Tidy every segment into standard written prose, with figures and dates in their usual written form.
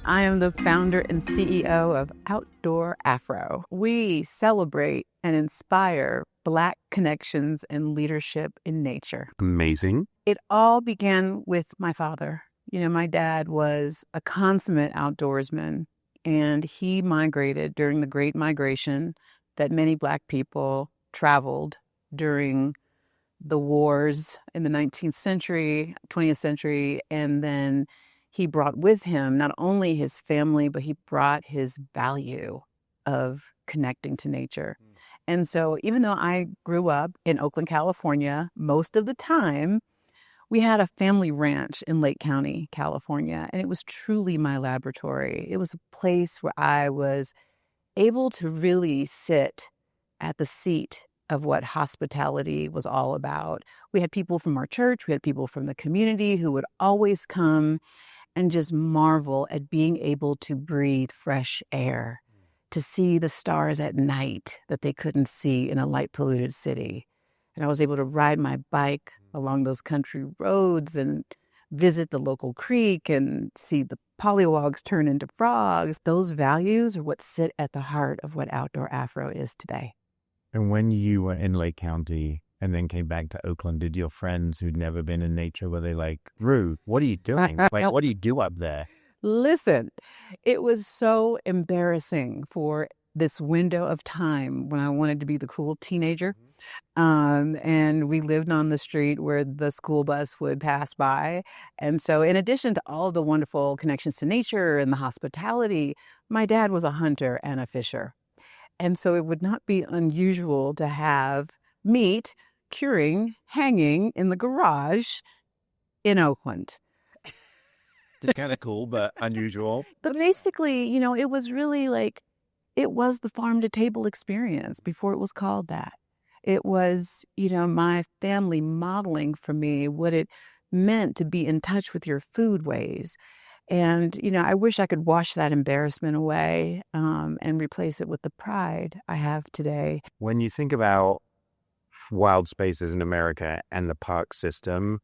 I am the founder and CEO of Outdoor Afro. We celebrate and inspire Black connections and leadership in nature. Amazing. It all began with my father. You know, my dad was a consummate outdoorsman, and he migrated during the Great Migration that many Black people traveled during the wars in the 19th century, 20th century, and then he brought with him not only his family, but he brought his value of connecting to nature. And so even though I grew up in Oakland, California, most of the time we had a family ranch in Lake County, California, and it was truly my laboratory. It was a place where I was able to really sit at the seat of what hospitality was all about. We had people from our church, we had people from the community who would always come and just marvel at being able to breathe fresh air, to see the stars at night that they couldn't see in a light polluted city. And I was able to ride my bike along those country roads and visit the local creek and see the pollywogs turn into frogs. Those values are what sit at the heart of what Outdoor Afro is today. And when you were in Lake County and then came back to Oakland, did your friends who'd never been in nature, were they like, Rue, what are you doing? Like, what do you do up there? Listen, it was so embarrassing for this window of time when I wanted to be the cool teenager. And we lived on the street where the school bus would pass by. And so in addition to all the wonderful connections to nature and the hospitality, my dad was a hunter and a fisher. And so it would not be unusual to have meat curing, hanging in the garage in Oakland. It's kind of cool, but unusual. But basically, you know, it was really like, it was the farm to table experience before it was called that. It was, you know, my family modeling for me what it meant to be in touch with your food ways. And, you know, I wish I could wash that embarrassment away and replace it with the pride I have today. When you think about wild spaces in America and the park system,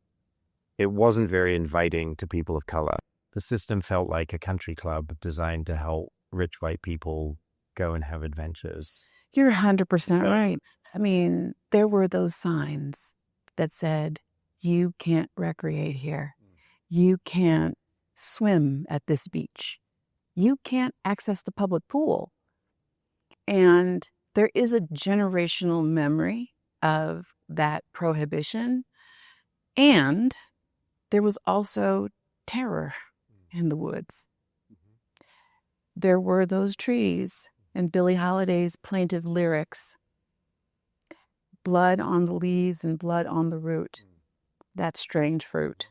it wasn't very inviting to people of color. The system felt like a country club designed to help rich white people go and have adventures. You're 100% right. I mean, there were those signs that said, you can't recreate here. You can't swim at this beach. You can't access the public pool. And there is a generational memory of that prohibition. And there was also terror in the woods. There were those trees and Billie Holiday's plaintive lyrics, blood on the leaves and blood on the root, that strange fruit.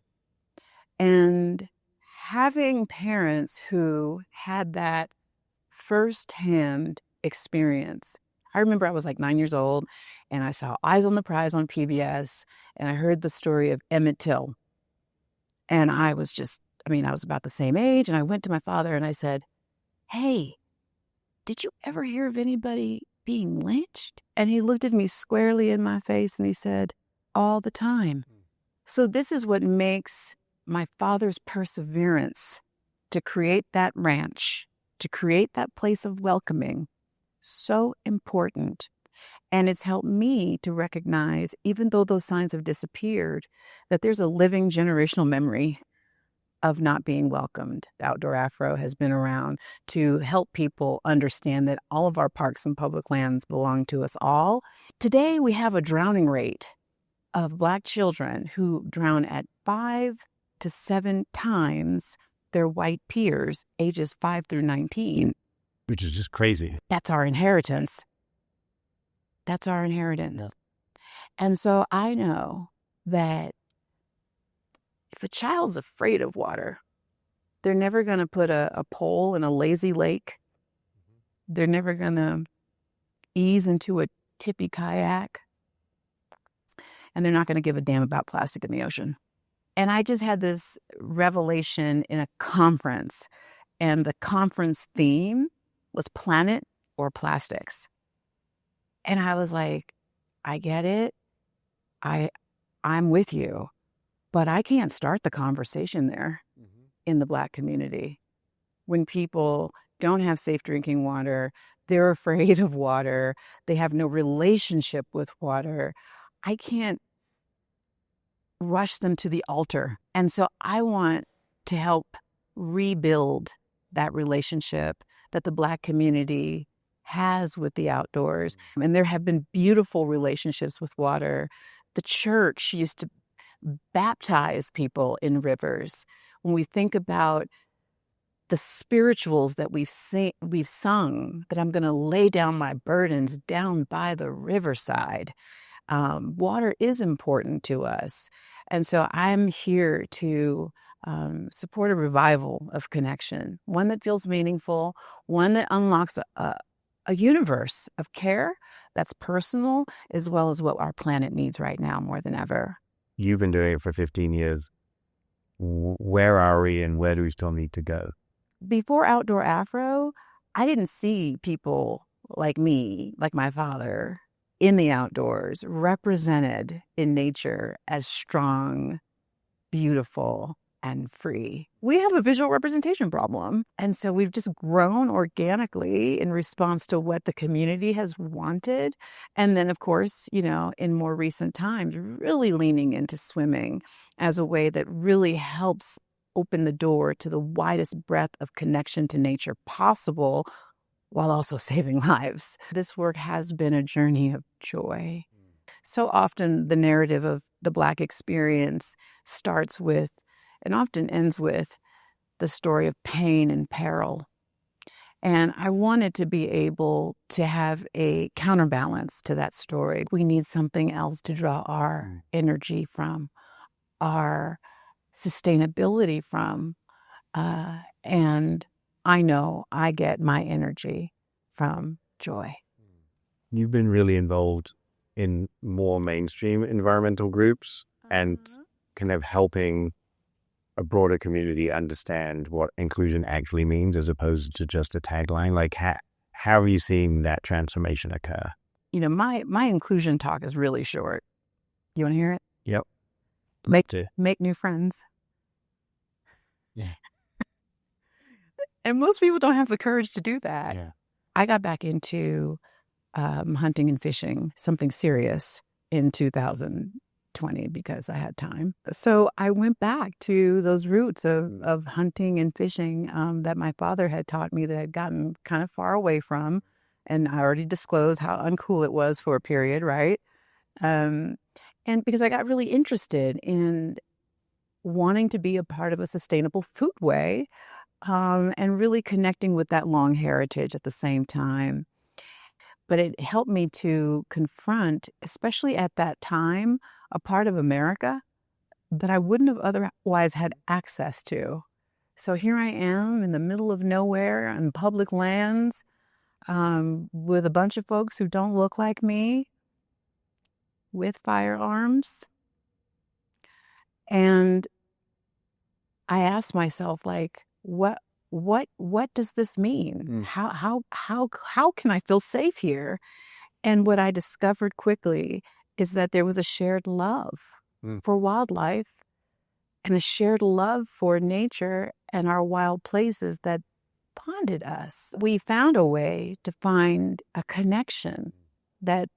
And having parents who had that firsthand experience. I remember I was like 9 years old and I saw Eyes on the Prize on PBS and I heard the story of Emmett Till. And I was about the same age, and I went to my father and I said, hey, did you ever hear of anybody being lynched? And he looked at me squarely in my face and he said, all the time. So this is what makes my father's perseverance to create that ranch, to create that place of welcoming, so important. And it's helped me to recognize, even though those signs have disappeared, that there's a living generational memory of not being welcomed. Outdoor Afro has been around to help people understand that all of our parks and public lands belong to us all. Today, we have a drowning rate of Black children who drown at 5 to 7 times their white peers, ages 5 through 19. Which is just crazy. That's our inheritance. That's our inheritance. Yeah. And so I know that if a child's afraid of water, they're never going to put a pole in a lazy lake. They're never going to ease into a tippy kayak. And they're not going to give a damn about plastic in the ocean. And I just had this revelation in a conference. And the conference theme was planet or plastics. And I was like, I get it. I'm with you. But I can't start the conversation there in the Black community. when people don't have safe drinking water, they're afraid of water, they have no relationship with water. I can't rush them to the altar. And so I want to help rebuild that relationship that the Black community has with the outdoors. And there have been beautiful relationships with water. The church used to baptize people in rivers. When we think about the spirituals that we've sung, that I'm going to lay down my burdens down by the riverside. Water is important to us. And so I'm here to support a revival of connection, one that feels meaningful, one that unlocks a universe of care that's personal, as well as what our planet needs right now more than ever. You've been doing it for 15 years. Where are we and where do we still need to go? Before Outdoor Afro, I didn't see people like me, like my father, in the outdoors, represented in nature as strong, beautiful, and free. We have a visual representation problem. And so we've just grown organically in response to what the community has wanted. And then, of course, in more recent times, really leaning into swimming as a way that really helps open the door to the widest breadth of connection to nature possible, while also saving lives. This work has been a journey of joy. So often the narrative of the Black experience starts with and often ends with the story of pain and peril. And I wanted to be able to have a counterbalance to that story. We need something else to draw our energy from, our sustainability from, and I know I get my energy from joy. You've been really involved in more mainstream environmental groups and kind of helping a broader community understand what inclusion actually means as opposed to just a tagline. Like, how are you seeing that transformation occur? My inclusion talk is really short. You want to hear it? Yep. Make new friends. Yeah. And most people don't have the courage to do that. Yeah. I got back into hunting and fishing, something serious, in 2020 because I had time. So I went back to those roots of hunting and fishing that my father had taught me, that I'd gotten kind of far away from. And I already disclosed how uncool it was for a period, right? And because I got really interested in wanting to be a part of a sustainable foodway, and really connecting with that long heritage at the same time. But it helped me to confront, especially at that time, a part of America that I wouldn't have otherwise had access to. So here I am in the middle of nowhere on public lands, with a bunch of folks who don't look like me, with firearms. And I asked myself, like, what does this mean? How can I feel safe here? And what I discovered quickly is that there was a shared love for wildlife and a shared love for nature and our wild places that bonded us. We found a way to find a connection that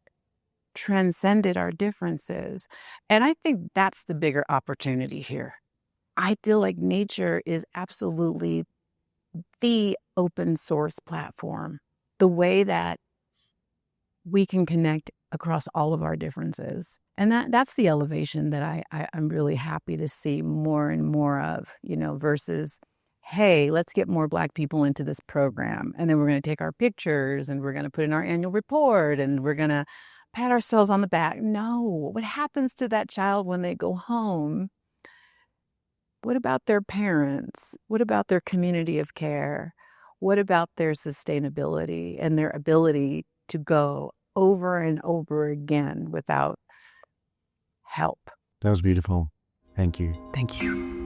transcended our differences. And I think that's the bigger opportunity here. I feel like nature is absolutely the open source platform, the way that we can connect across all of our differences. And that's the elevation that I'm really happy to see more and more of, versus, hey, let's get more Black people into this program. And then we're going to take our pictures and we're going to put in our annual report and we're going to pat ourselves on the back. No, what happens to that child when they go home? What about their parents? What about their community of care? What about their sustainability and their ability to go over and over again without help? That was beautiful. Thank you. Thank you.